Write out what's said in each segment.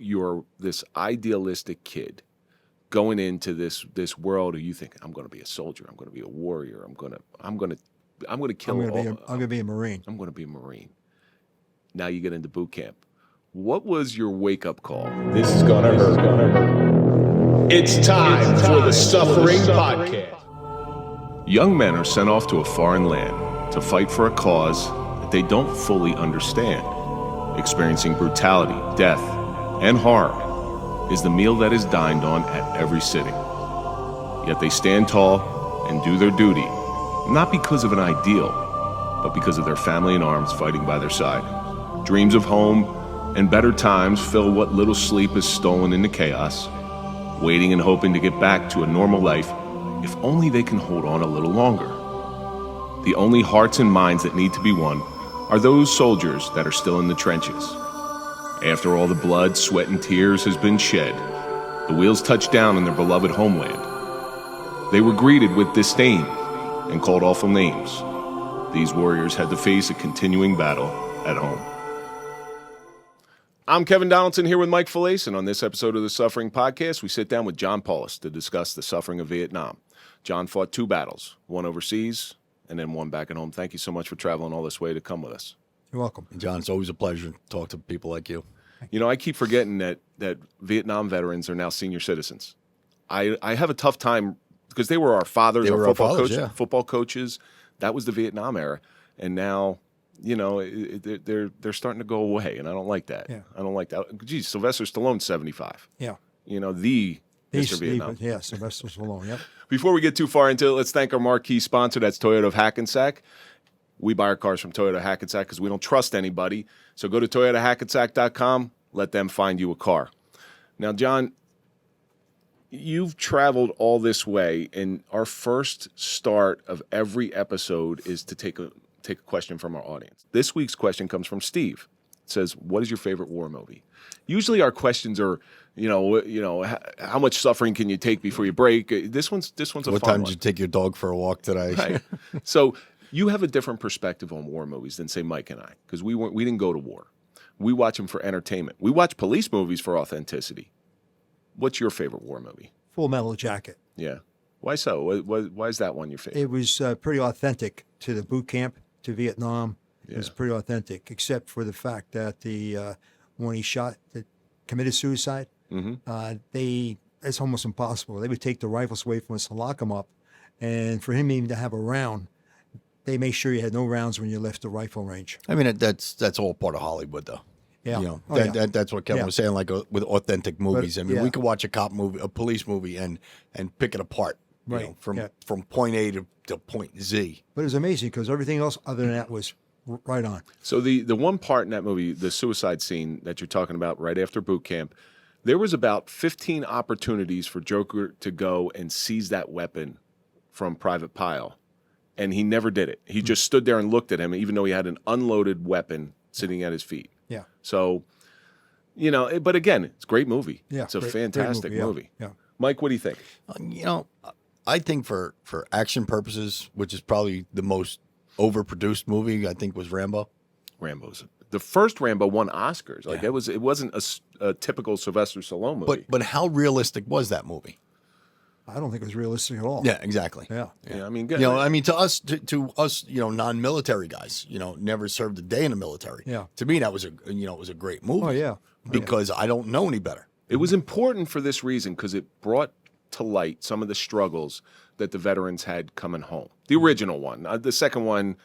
you're this idealistic kid going into this world, and you think, I'm going to be a soldier, I'm going to be a warrior, I'm going to kill. I'm going to be a Marine. I'm going to be a Marine. Now you get into boot camp. What was your wake-up call? This is going to hurt. It's time for the Suffering Podcast. Young men are sent off to a foreign land to fight for a cause that they don't fully understand. Experiencing brutality, death, and horror is the meal that is dined on at every sitting. Yet they stand tall and do their duty, not because of an ideal, but because of their family in arms fighting by their side. Dreams of home and better times fill what little sleep is stolen in the chaos, waiting and hoping to get back to a normal life, if only they can hold on a little longer. The only hearts and minds that need to be won are those soldiers that are still in the trenches. After all the blood, sweat, and tears has been shed, the wheels touch down in their beloved homeland. They were greeted with disdain and called awful names. These warriors had to face a continuing battle at home. I'm Kevin Donaldson here with Mike Failace, and on this episode of the Suffering Podcast, we sit down with John Paulus to discuss the suffering of Vietnam. John fought 2 battles, one overseas and then one back at home. Thank you so much for traveling all this way to come with us. You're welcome. John, it's always a pleasure to talk to people like you. You know, I keep forgetting that Vietnam veterans are now senior citizens. I have a tough time because they were our fathers, They were our fathers, yeah. Football coaches. That was the Vietnam era, and now, you know, they're starting to go away, and I don't like that. Yeah. I don't like that. Geez, Sylvester Stallone's 75. Yeah. You know, Mr. Vietnam. Yeah, Sylvester Stallone, yep. Before we get too far into it, let's thank our marquee sponsor. That's Toyota of Hackensack. We buy our cars from Toyota Hackensack because we don't trust anybody. So go to toyotahackensack.com. Let them find you a car. Now, John, you've traveled all this way, and our first start of every episode is to take a question from our audience. This week's question comes from Steve. It says, "What is your favorite war movie?" Usually, our questions are, how much suffering can you take before you break? This one's a fun one. What time did you take your dog for a walk today? Right. So you have a different perspective on war movies than, say, Mike and I, because we didn't go to war. We watch them for entertainment. We watch police movies for authenticity. What's your favorite war movie? Full Metal Jacket. Yeah. Why so? Why is that one your favorite? It was pretty authentic to the boot camp, to Vietnam. It was pretty authentic, except for the fact that when he committed suicide, it's almost impossible. They would take the rifles away from us and lock them up. And for him even to have a round, they make sure you had no rounds when you left the rifle range. I mean, that's all part of Hollywood, though. Yeah. You know, that's what Kevin was saying, like with authentic movies. But, I mean, we could watch a cop movie, a police movie, and pick it apart, right? You know, from point A to point Z. But it was amazing because everything else other than that was right on. So the one part in that movie, the suicide scene that you're talking about right after boot camp, there was about 15 opportunities for Joker to go and seize that weapon from Private Pyle, and he never did it. He just stood there and looked at him, even though he had an unloaded weapon sitting at his feet. Yeah. So, but again, it's a great movie. Yeah, it's a fantastic movie. Yeah. Mike, what do you think? I think for action purposes, which is probably the most overproduced movie, I think was Rambo. The first Rambo won Oscars. Like it wasn't a typical Sylvester Stallone movie. But how realistic was that movie? I don't think it was realistic at all. Yeah, exactly. Yeah. I mean, good. To us, non-military guys, never served a day in the military. Yeah. To me, that was it was a great movie. Oh yeah. Because I don't know any better. It was important for this reason because it brought to light some of the struggles that the veterans had coming home. The original one, the second one,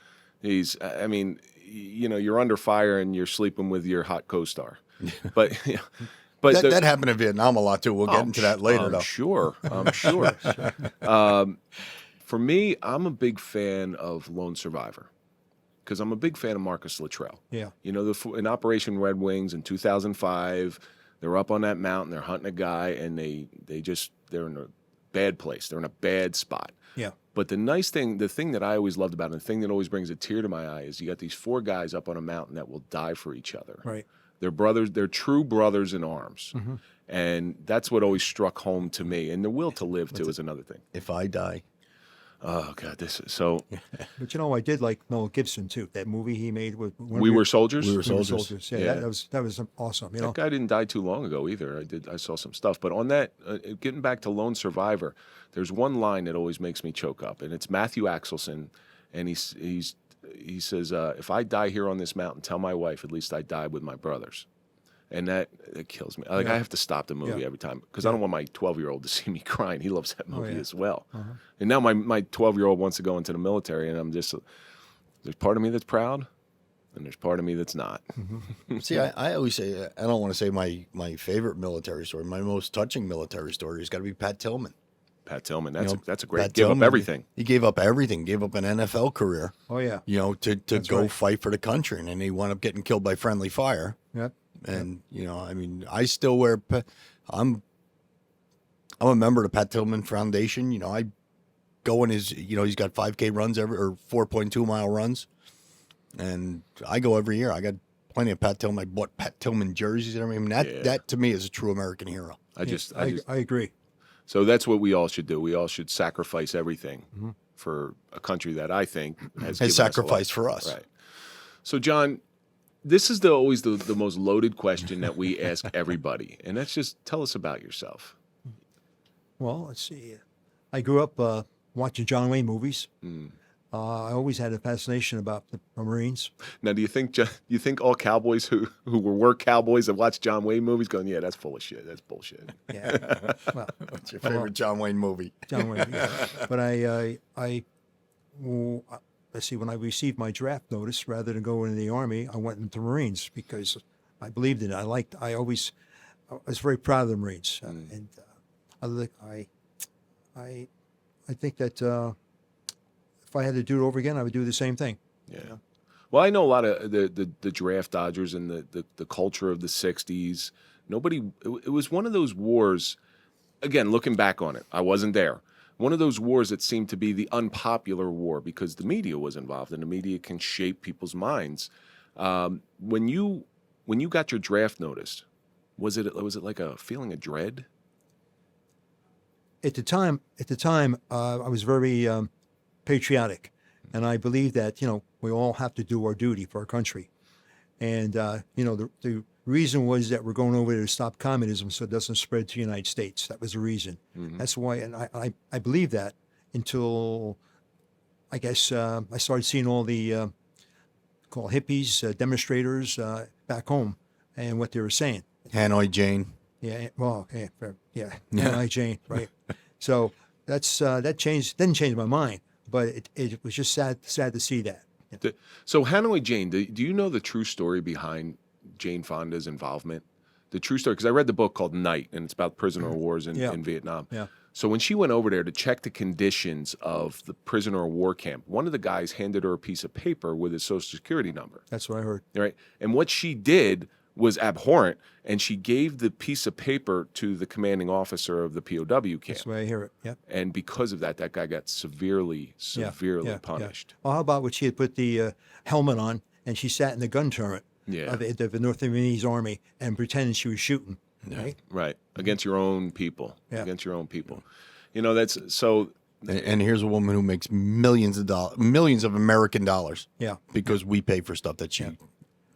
you're under fire and you're sleeping with your hot co-star, but. But that happened in Vietnam a lot, too. We'll get into that later, though. I'm sure. For me, I'm a big fan of Lone Survivor because I'm a big fan of Marcus Luttrell. Yeah. In Operation Red Wings in 2005, they're up on that mountain, they're hunting a guy, and they're in a bad place. They're in a bad spot. Yeah. But the thing that I always loved about it, the thing that always brings a tear to my eye is you got these 4 guys up on a mountain that will die for each other. Right. They're brothers. They're true brothers in arms, and that's what always struck home to me. And the will to live too is another thing. If I die, Oh God, this is so. But you know, I did like Mel Gibson too. That movie he made with We Were Soldiers. We Were We Were Soldiers. Yeah, Yeah. that was awesome. You know, That guy didn't die too long ago either. I saw some stuff, but on that, getting back to Lone Survivor, there's one line that always makes me choke up, and it's Matthew Axelson, and he says, "If I die here on this mountain, tell my wife at least I died with my brothers." And that kills me. Like I have to stop the movie Yeah. every time because I don't want my 12-year-old to see me crying. He loves that movie yeah. as well. And now my 12-year-old wants to go into the military, and I'm just there's part of me that's proud, and there's part of me that's not. See, I always say, I don't want to say my favorite military story. My most touching military story has got to be Pat Tillman. Pat Tillman, You know, that's a great Pat give up Tillman, everything. He gave up everything, gave up an NFL career, oh yeah, you know, to go right. fight for the country. And then he wound up getting killed by friendly fire. yep. And, you know, I mean, I still wear, I'm a member of the Pat Tillman Foundation. You know, I go in his, you know, he's got 5K runs or 4.2 mile runs. And I go every year. I got plenty of Pat Tillman. I bought Pat Tillman jerseys and everything. I mean, that to me is a true American hero. I agree. So that's what we all should do. We all should sacrifice everything for a country that I think has given us a lot. sacrificed for us. Right. So, John, this is always the most loaded question that we ask everybody, and that's just tell us about yourself. Well, let's see. I grew up watching John Wayne movies. I always had a fascination about the Marines. Now, do you think all cowboys who were cowboys and watched John Wayne movies going, yeah, that's full of shit. That's bullshit. Yeah. Well, What's your favorite John Wayne movie? John Wayne. Yeah. But let's see, when I received my draft notice, rather than go into the Army, I went into the Marines because I believed in it. I was very proud of the Marines. And I think that if I had to do it over again, I would do the same thing. Yeah. Well, I know a lot of the draft dodgers and the culture of the 60s. It was one of those wars, again, looking back on it, I wasn't there. One of those wars that seemed to be the unpopular war because the media was involved, and the media can shape people's minds. When you got your draft notice, was it like a feeling of dread? At the time, I was very patriotic, and I believe that we all have to do our duty for our country, and the reason was that we're going over there to stop communism so it doesn't spread to the United States. That was the reason. That's why, and I believe that until I guess I started seeing all the called hippies, demonstrators back home, and what they were saying. Hanoi Jane. Yeah, well, yeah, Hanoi Jane, right? So that's that didn't change my mind, but it was just sad to see that. So Hanoi Jane, do you know the true story behind Jane Fonda's involvement? The true story, because I read the book called Night, and it's about prisoner of wars in Vietnam. Yeah. So when she went over there to check the conditions of the prisoner of war camp, one of the guys handed her a piece of paper with his social security number. That's what I heard. Right, and what she did was abhorrent, and she gave the piece of paper to the commanding officer of the POW camp. That's the way I hear it. Yeah. And because of that guy got severely punished. Well, how about when she had put the helmet on and she sat in the gun turret of the North Vietnamese army and pretended she was shooting, right? Right, against your own people. Yeah. Against your own people. That's so. And here's a woman who makes millions of American dollars. Yeah. Because we pay for stuff that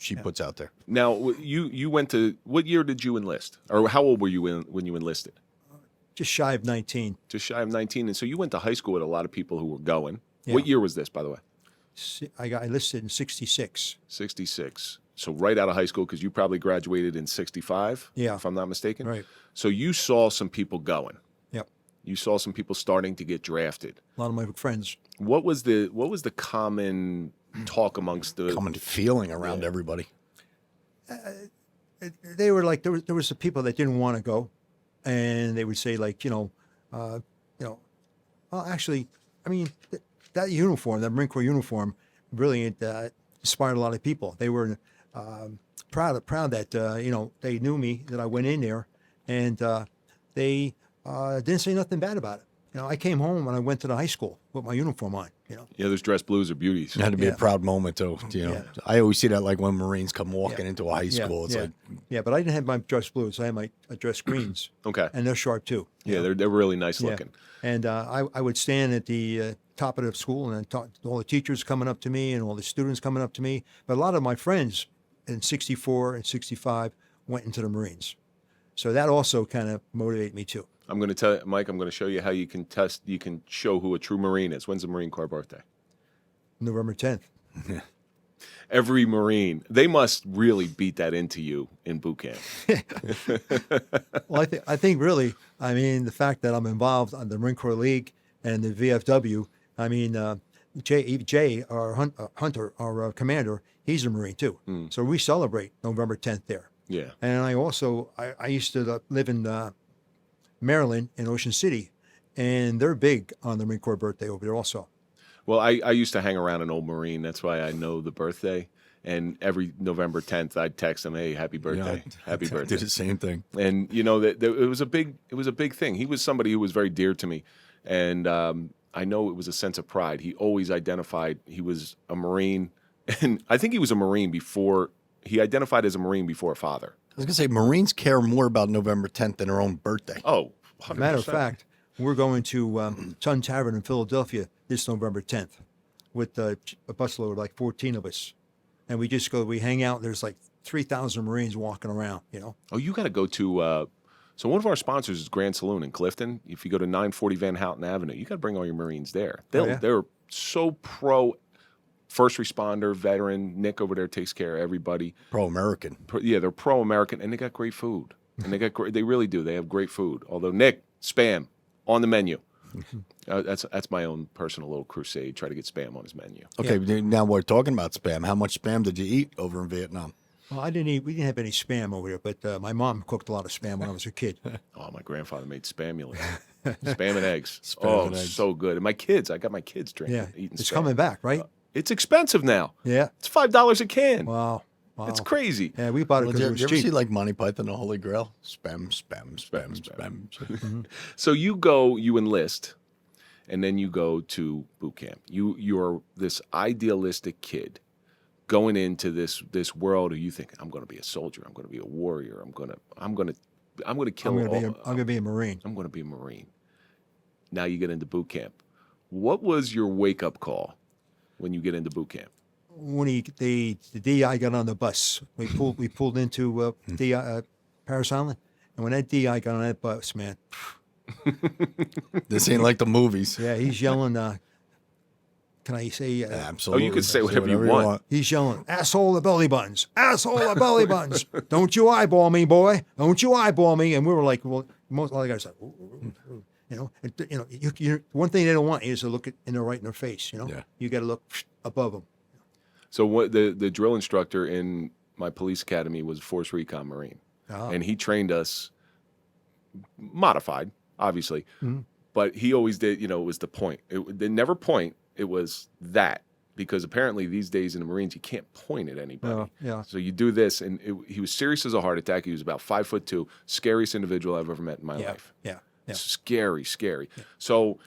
she puts out there. Now, you went to, what year did you enlist? Or how old were you when you enlisted? Just shy of 19. Just shy of 19. And so you went to high school with a lot of people who were going. Yeah. What year was this, by the way? I got enlisted in 66. 66. So right out of high school, because you probably graduated in 65, if I'm not mistaken. Right. So you saw some people going. Yep. You saw some people starting to get drafted. A lot of my friends. What was the common talk amongst the common feeling around everybody? They were like, there was the people that didn't want to go, and they would say like, well, actually, I mean, that uniform, that Marine Corps uniform, really inspired a lot of people. They were proud that they knew me, that I went in there, and they didn't say nothing bad about it. I came home and I went to the high school with my uniform on. Yeah, those dress blues are beauties. It had to be Yeah. a proud moment, too. Yeah. I always see that like when Marines come walking into a high school. It's yeah. like, Yeah, but I didn't have my dress blues. I had my dress greens. Okay. And they're sharp too. Yeah, they're really nice Yeah. looking. And I would stand at the top of the school and talk to all the teachers coming up to me and all the students coming up to me. But a lot of my friends in 64 and 65 went into the Marines. So that also kind of motivated me too. I'm going to tell you, Mike, I'm going to show you how you can show who a true Marine is. When's the Marine Corps birthday? November 10th. Every Marine, they must really beat that into you in boot camp. Well, I think really, the fact that I'm involved on the Marine Corps League and the VFW, Jay, our Hunter, our commander, he's a Marine too. So we celebrate November 10th there. Yeah. And I used to live in Maryland in Ocean City, and they're big on the Marine Corps birthday over there also. Well, I used to hang around an old Marine. That's why I know the birthday. And every November 10th, I'd text him, "Hey, happy birthday, happy I birthday." did the same thing. And that it was a big thing. He was somebody who was very dear to me, and I know it was a sense of pride. He always identified he was a Marine, and I think he was a Marine before he identified as a Marine before a father. I was going to say, Marines care more about November 10th than their own birthday. Oh, 100%. Matter of fact, we're going to Sun Tavern in Philadelphia this November 10th with a busload, like 14 of us. And we hang out. There's like 3,000 Marines walking around, Oh, you got to go to. So one of our sponsors is Grand Saloon in Clifton. If you go to 940 Van Houten Avenue, you got to bring all your Marines there. They're so pro first responder, veteran. Nick over there takes care of everybody. Pro-American. They're pro-American, and they got great food. And they really do. They have great food. Although Nick, spam on the menu. That's my own personal little crusade. Try to get spam on his menu. Okay, now we're talking about spam. How much spam did you eat over in Vietnam? Well, we didn't have any spam over there, but my mom cooked a lot of spam when I was a kid. Oh, my grandfather made spamulus. Spam and eggs. Spam and eggs. So good. And I got my kids drinking, eating It's spam. coming back, right? It's expensive now. Yeah. It's $5 a can. Wow. It's crazy. Yeah, we bought it Well, because did it was you ever cheap. see like Monty Python and the Holy Grail? Spam. So you enlist, and then you go to boot camp. You're this idealistic kid going into this world where you think, I'm going to be a soldier, I'm going to be a warrior, I'm going to kill. I'm going to be a Marine. I'm going to be a Marine. Now you get into boot camp. What was your wake up call when you get into boot camp? When the DI got on the bus, we pulled into DI, Paris Island, and when that DI got on that bus, man, This ain't like the movies. yeah, he's yelling. Can I say? Absolutely. Oh, you can say whatever you Whatever want. He's yelling, "Asshole the belly buttons! Asshole the belly buttons! Don't you eyeball me, boy! Don't you eyeball me!" And we were like, "Well, most all the guys like, one thing they don't want is to look right in their face. Yeah. You got to look above them." So what the drill instructor in my police academy was a Force Recon Marine, and he trained us modified, obviously, but he always did. It was the point. They never point. It was that, because apparently these days in the Marines you can't point at anybody. Yeah. So you do this, and he was serious as a heart attack. He was about 5'2", scariest individual I've ever met in my life. Yeah. Scary. Yeah. So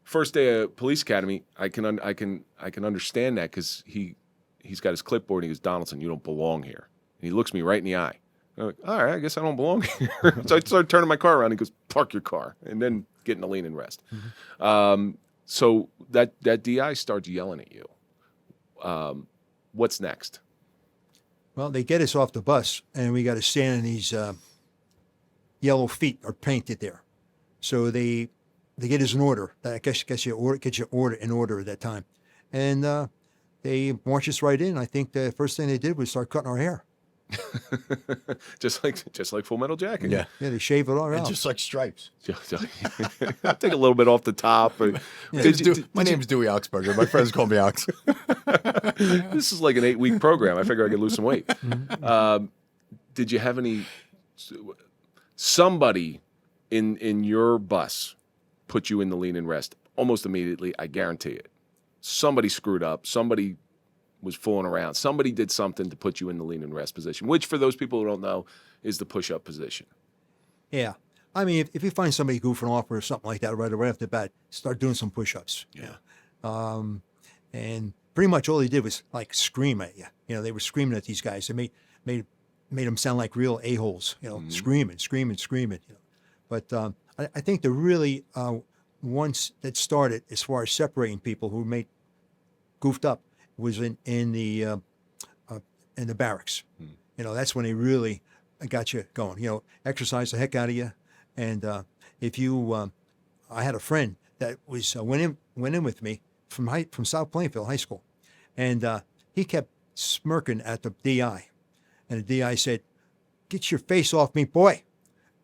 first day of police academy, I can understand that, because he's got his clipboard and he goes, "Donaldson, you don't belong here." And he looks me right in the eye. I'm like, all right, I guess I don't belong here. So I started turning my car around. He goes, "Park your car," and then get in a lean and rest. So that DI starts yelling at you. What's next? Well, they get us off the bus, and we got to stand in these yellow feet are painted there. So they get us an order. I guess get your order in order at that time, and they march us right in. I think the first thing they did was start cutting our hair. just like Full Metal Jacket. Yeah. Yeah, they shave it all It's out. just like stripes. I'll take a little bit off the top. My name's Dewey Oxberger. My friends call me Ox. This is like an 8-week program. I figure I could lose some weight. Did you have somebody in your bus put you in the lean and rest almost immediately? I guarantee it. Somebody screwed up. Somebody was fooling around. Somebody did something to put you in the lean and rest position, which for those people who don't know is the push-up position. Yeah. I mean, if you find somebody goofing off or something like that right off the bat, start doing some push-ups. Yeah. And pretty much all they did was like scream at you. You know, they were screaming at these guys. They made them sound like real a-holes. You know, screaming. You know, but I think the really ones that started as far as separating people who made goofed up was in the barracks. You know, that's when they really got you going. You know, exercise the heck out of you, and if you, I had a friend that was went in with me from South Plainfield High School, and he kept smirking at the DI, and the DI said, "Get your face off me, boy,"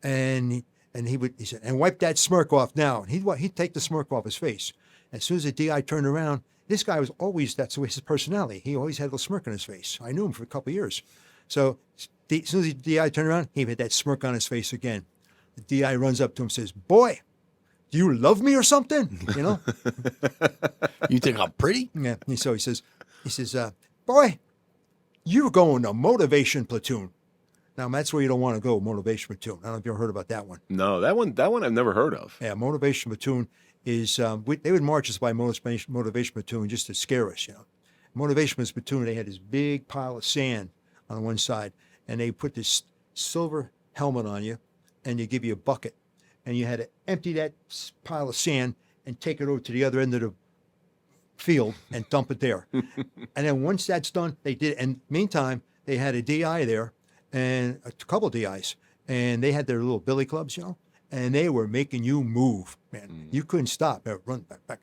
and he said, "And wipe that smirk off now." And he'd take the smirk off his face. As soon as the DI turned around, this guy was always, that's the way his personality. He always had a smirk on his face. I knew him for a couple of years. So as soon as the DI turned around, he had that smirk on his face again. The DI runs up to him and says, "Boy, do you love me or something?" You know? You think I'm pretty? Yeah. And so he says, "Boy, you're going to motivation platoon." Now, that's where you don't want to go, motivation platoon. I don't know if you ever heard about that one. No, that one I've never heard of. Yeah, motivation platoon is, they would march us by motivation platoon just to scare us, you know. Motivation platoon, they had this big pile of sand on one side, and they put this silver helmet on you, and they give you a bucket, and you had to empty that pile of sand and take it over to the other end of the field and dump it there. And then once that's done, they did, and meantime, they had a DI there, and a couple of DIs, and they had their little billy clubs, you know, and they were making you move, man. You couldn't stop. They would run back.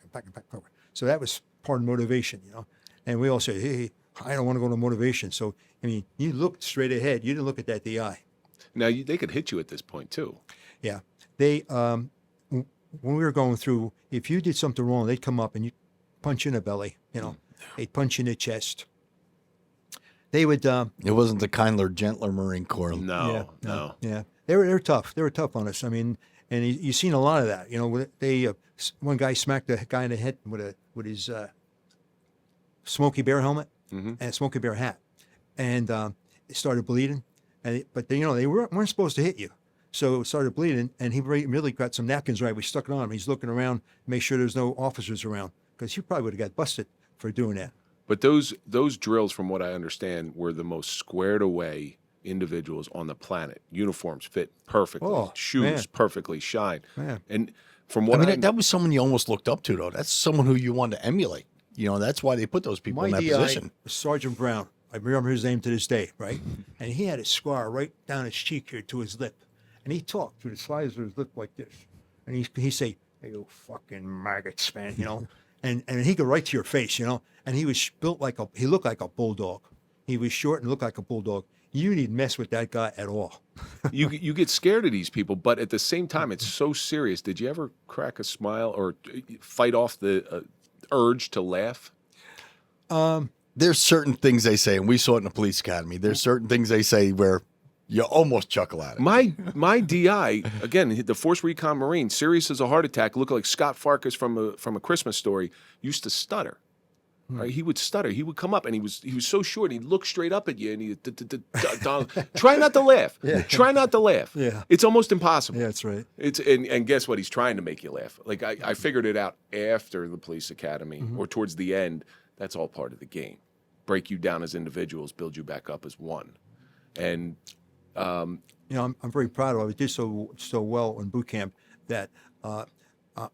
So that was part of motivation, you know. And we all said, "Hey, I don't want to go to motivation." So, I mean, you looked straight ahead. You didn't look at that DI. Now, they could hit you at this point, too. Yeah. They, when we were going through, if you did something wrong, they'd come up and you punch you in the belly, you know. They'd punch you in the chest. They would. It wasn't the kindler, gentler Marine Corps. No. Yeah, they were tough. They were tough on us. I mean, and you've seen a lot of that. You know, they one guy smacked a guy in the head with his Smokey Bear helmet and a Smokey Bear hat, and it started bleeding. But you know, they weren't supposed to hit you, so it started bleeding. And he really got some napkins right. We stuck it on him. He's looking around, make sure there's no officers around, because he probably would have got busted for doing that. But those drills, from what I understand, were the most squared away individuals on the planet. Uniforms fit perfectly, shoes perfectly shined. Man. And from what that was someone you almost looked up to, though. That's someone who you wanted to emulate. You know, that's why they put those people in that position. Was Sergeant Brown. I remember his name to this day, right? And he had a scar right down his cheek here to his lip. And he talked through the sides of his lip like this. And he'd say, "Hey, you fucking maggots, man," you know? And he go right to your face, you know? And he was built he looked like a bulldog. He was short and looked like a bulldog. You didn't mess with that guy at all. you get scared of these people, but at the same time, it's so serious. Did you ever crack a smile or fight off the urge to laugh? There's certain things they say, and we saw it in the police academy. There's certain things they say where you almost chuckle at it. My DI, again, the Force Recon Marine, serious as a heart attack, looked like Scott Farkas from a Christmas Story, used to stutter. Right? He would stutter. He would come up, and he was so short. He'd look straight up at you, and he'd try not to laugh. Yeah. Try not to laugh. Yeah. It's almost impossible. Yeah, that's right. And guess what? He's trying to make you laugh. Like I figured it out after the police academy or towards the end. That's all part of the game. Break you down as individuals, build you back up as one. And you know, I'm very proud of it. I did so well in boot camp that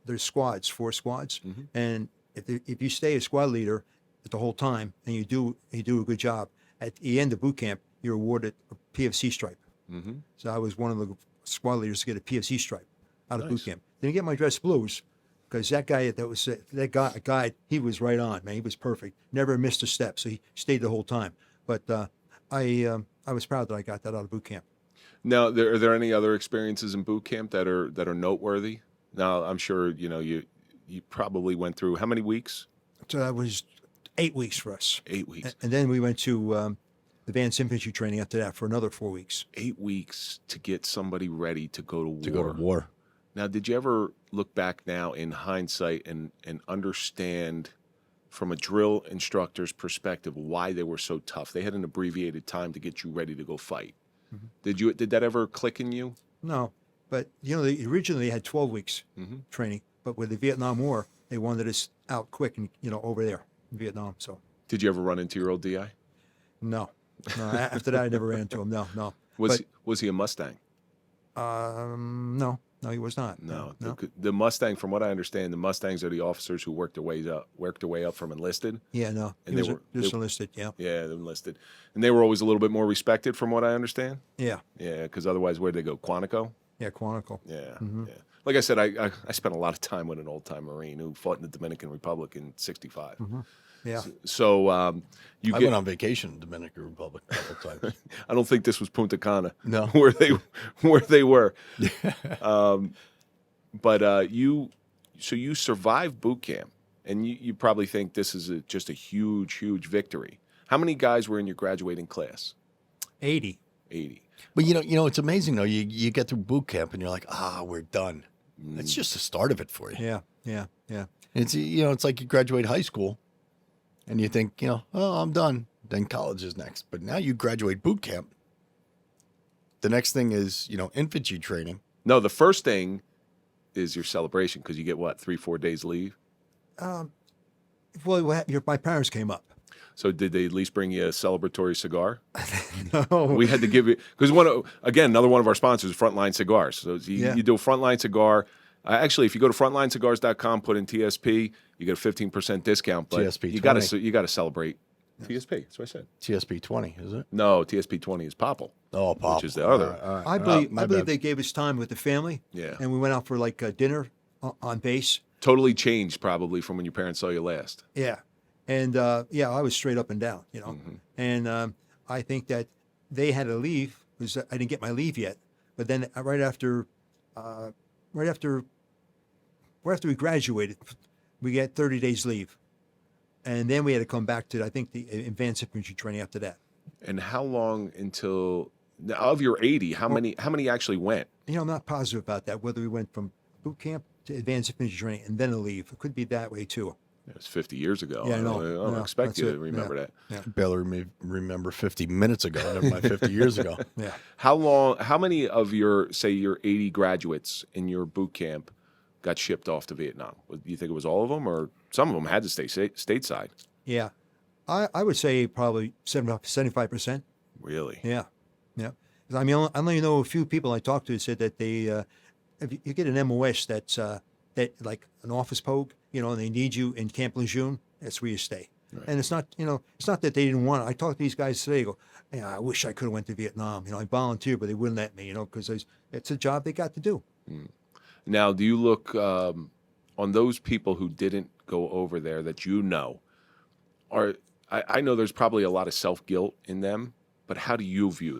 there's squads, 4 squads, and if you stay a squad leader the whole time and you do a good job, at the end of boot camp, you're awarded a PFC stripe. So I was one of the squad leaders to get a PFC stripe out of boot camp. Didn't get my dress blues because that guy, he was right on, man. He was perfect. Never missed a step, so he stayed the whole time. But I was proud that I got that out of boot camp. now, are there any other experiences in boot camp that are noteworthy? Now, I'm sure you probably went through how many weeks? So that was 8 weeks for us. 8 weeks. And then we went to advanced infantry training after that for another 4 weeks. 8 weeks to get somebody ready to go to war. To go to war. Now, did you ever look back now in hindsight and understand from a drill instructor's perspective why they were so tough? They had an abbreviated time to get you ready to go fight. Did that ever click in you? No, But originally they had 12 weeks training, but with the Vietnam War, they wanted us out quick and over there in Vietnam. So Did you ever run into your old DI? no. After that, I never ran into him. No. Was he a Mustang? No, he was not. No. The Mustang, from what I understand, the Mustangs are the officers who worked their way up from enlisted. Yeah, no. And He they was were- just enlisted. Yeah. Yeah, they're enlisted, and they were always a little bit more respected, from what I understand. Yeah. Yeah, because otherwise, where'd they go? Quantico. Yeah. Quantico. Yeah, yeah. Like I said, I spent a lot of time with an old-time Marine who fought in the Dominican Republic in '65. Yeah. So you I get. went on vacation in Dominican Republic a couple times. I don't think this was Punta Cana. No. where they were. But you survived boot camp, and you probably think this is just a huge victory. How many guys were in your graduating class? 80. 80. But it's amazing though. You get through boot camp and you're like, we're done. That's just the start of it for you. Yeah. It's it's like you graduate high school, and you think I'm done. Then college is next. But now you graduate boot camp. The next thing is infantry training. No, the first thing is your celebration, because you get what, 3-4 days leave. Well, my parents came up. So did they at least bring you a celebratory cigar? No. We had to give you, because another one of our sponsors is Frontline Cigars. So you do a Frontline cigar. Actually, if you go to frontlinecigars.com, put in TSP, you get a 15% discount. But TSP you got to celebrate. TSP, that's what I said. TSP 20, is it? No, TSP 20 is Popple. Oh, Pop. Which is the other. All right. I believe My bad. they gave us time with the family. Yeah. And we went out for like dinner on base. Totally changed probably from when your parents saw you last. Yeah. And I was straight up and down, And I think that they had to leave because I didn't get my leave yet. But then right after we graduated, we get 30 days leave. And then we had to come back to, I think, the advanced infantry training after that. And how long until, of your 80, how many actually went? I'm not positive about that, whether we went from boot camp to advanced infantry training and then a leave. It could be that way, too. It was 50 years ago. Yeah, I know. I don't Yeah, expect that's you to it. remember Yeah. that. I barely remember 50 minutes ago, never mind 50 years ago. Yeah. How many of your 80 graduates in your boot camp got shipped off to Vietnam? Do you think it was all of them, or some of them had to stay stateside? Yeah. I would say probably 75%. Really? Yeah. 'Cause I only know a few people I talked to said that they, if you get an MOS that's that like an office pogue, and they need you in Camp Lejeune, that's where you stay. Right. And it's not that they didn't want it. I talked to these guys today. Go, I wish I could have went to Vietnam. I volunteered, but they wouldn't let me. Because it's a job they got to do. Now, do you look on those people who didn't go over there that I know there's probably a lot of self-guilt in them, but how do you view